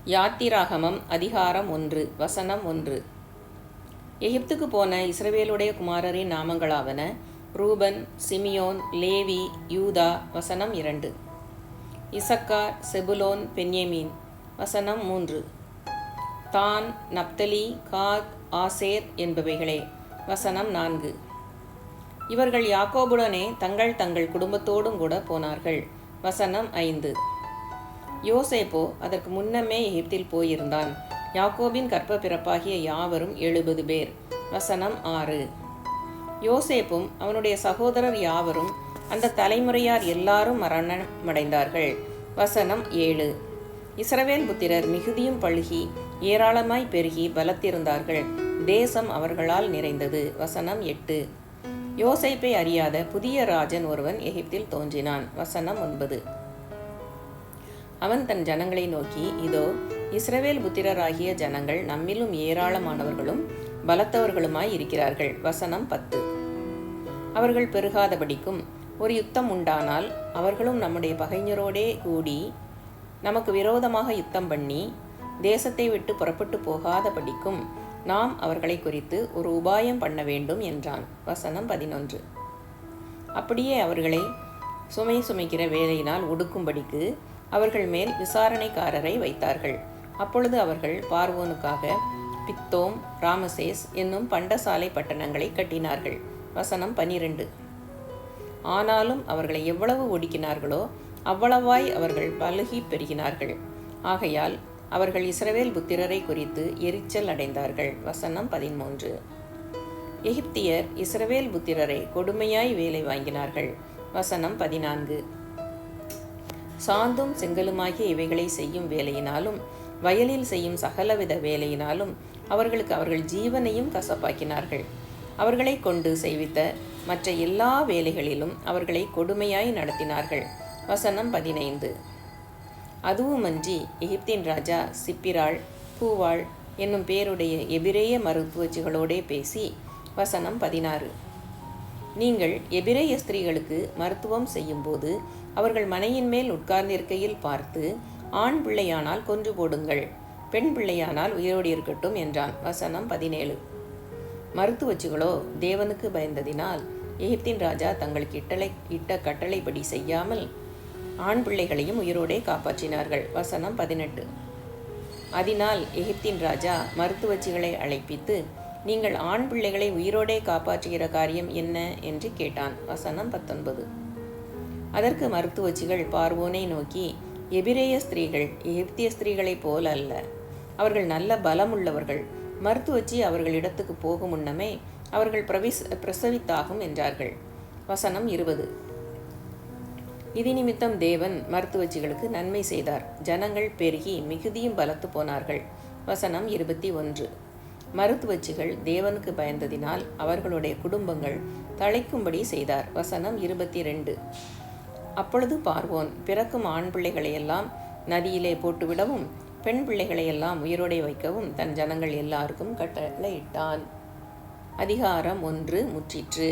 யாத்திராகமம் அதிகாரம் 1 வசனம் 1. எகிப்துக்கு போன இஸ்ரவேலுடைய குமாரரின் நாமங்களாவன ரூபன், சிமியோன், லேவி, யூதா. வசனம் 2. இசக்கார், செபுலோன், பென்யமீன். வசனம் 3. தான், நப்தலி, காத், ஆசேர் என்பவைகளே. வசனம் 4. இவர்கள் யாக்கோபுடனே தங்கள் தங்கள் குடும்பத்தோடும் கூட போனார்கள். வசனம் 5. யோசேப்போ அதற்கு முன்னமே எகிப்தில் போயிருந்தான். யாக்கோபின் கற்ப பிறப்பாகிய யாவரும் 70 பேர். வசனம் 6. யோசேப்பும் அவனுடைய சகோதரர் யாவரும் அந்த தலைமுறையார் எல்லாரும் மரணமடைந்தார்கள். வசனம் 7. இஸ்ரவேல் புத்திரர் மிகுதியும் பழுகி ஏராளமாய் பெருகி பலத்திருந்தார்கள். தேசம் அவர்களால் நிறைந்தது. வசனம் 8. யோசேப்பை அறியாத புதிய ராஜன் ஒருவன் எகிப்தில் தோன்றினான். வசனம் 9. அவன் தன் ஜனங்களை நோக்கி, இதோ இஸ்ரவேல் புத்திரராகிய ஜனங்கள் நம்மிலும் ஏராளமானவர்களும் பலத்தவர்களுமாய் இருக்கிறார்கள். வசனம் 10. அவர்கள் பெருகாதபடிக்கும் ஒரு யுத்தம் உண்டானால் அவர்களும் நம்முடைய பகைஞரோடே கூடி நமக்கு விரோதமாக யுத்தம் பண்ணி தேசத்தை விட்டு புறப்பட்டு போகாதபடிக்கும் நாம் அவர்களை குறித்து ஒரு உபாயம் பண்ண வேண்டும் என்றான். வசனம் 11. அப்படியே அவர்களை சுமைக்கிற வேலையினால் ஒடுக்கும்படிக்கு அவர்கள் மேல் விசாரணைக்காரரை வைத்தார்கள். அப்பொழுது அவர்கள் பார்வோனுக்காக பித்தோம், ராமசேஸ் என்னும் பண்டசாலை பட்டணங்களை கட்டினார்கள். வசனம் 12. ஆனாலும் அவர்களை எவ்வளவு ஒடுக்கினார்களோ அவ்வளவாய் அவர்கள் பலுகி பெருகினார்கள். ஆகையால் அவர்கள் இஸ்ரவேல் புத்திரரை குறித்து எரிச்சல் அடைந்தார்கள். வசனம் 13. எகிப்தியர் இஸ்ரவேல் புத்திரரை கொடுமையாய் வேலை வாங்கினார்கள். வசனம் 14. சாந்தும் செங்கலுமாகிய இவைகளை செய்யும் வேலையினாலும் வயலில் செய்யும் சகலவித வேலையினாலும் அவர்களுக்கு அவர்கள் ஜீவனையும் கசப்பாக்கினார்கள். அவர்களை கொண்டு செய்வித்த மற்ற எல்லா வேலைகளிலும் அவர்களை கொடுமையாய் நடத்தினார்கள். வசனம் 15. அதுவுமன்றி எகிப்தின் ராஜா சிப்பிராள், பூவாள் என்னும் பேருடைய எபிரேய மருத்துவச்சிகளோடே பேசி. வசனம் 16. நீங்கள் எபிரேய ஸ்திரீகளுக்கு மருத்துவம் செய்யும்போது அவர்கள் மனையின் மேல் உட்கார்ந்திருக்கையில் பார்த்து, ஆண் பிள்ளையானால் கொன்று போடுங்கள், பெண் பிள்ளையானால் உயிரோடு இருக்கட்டும் என்றான். வசனம் 17. மருத்துவச்சிகளோ தேவனுக்கு பயந்ததினால் எகிப்தின் ராஜா தங்களுக்கு இட்ட கட்டளைப்படி செய்யாமல் ஆண் பிள்ளைகளையும் உயிரோடே காப்பாற்றினார்கள். வசனம் 18. அதனால் எகிப்தின் ராஜா மருத்துவச்சிகளை அழைப்பித்து, நீங்கள் ஆண் பிள்ளைகளை உயிரோடே காப்பாற்றுகிற காரியம் என்ன என்று கேட்டான். வசனம் 19. அதற்கு மருத்துவச்சிகள் பார்வோனை நோக்கி, எபிரேய ஸ்திரீகள் எகிப்திய ஸ்திரீகளைப் போல அல்ல, அவர்கள் நல்ல பலம் உள்ளவர்கள். மருத்துவச்சி அவர்களிடத்துக்கு போகும் முன்னமே அவர்கள் பிரசவித்தாகும் என்றார்கள். வசனம் 20. இது நிமித்தம் தேவன் மருத்துவச்சிகளுக்கு நன்மை செய்தார். ஜனங்கள் பெருகி மிகுதியும் பலத்து போனார்கள். வசனம் 21. மருத்துவச்சிகள் தேவனுக்கு பயந்ததினால் அவர்களுடைய குடும்பங்கள் தழைக்கும்படி செய்தார். வசனம் 22. அப்பொழுது பார்வோன் பிறக்கும் ஆண் பிள்ளைகளையெல்லாம் நதியிலே போட்டுவிடவும் பெண் பிள்ளைகளையெல்லாம் உயிரோடே வைக்கவும் தன் ஜனங்கள் எல்லாருக்கும் கட்டளையிட்டான். அதிகாரம் 1 முற்றிற்று.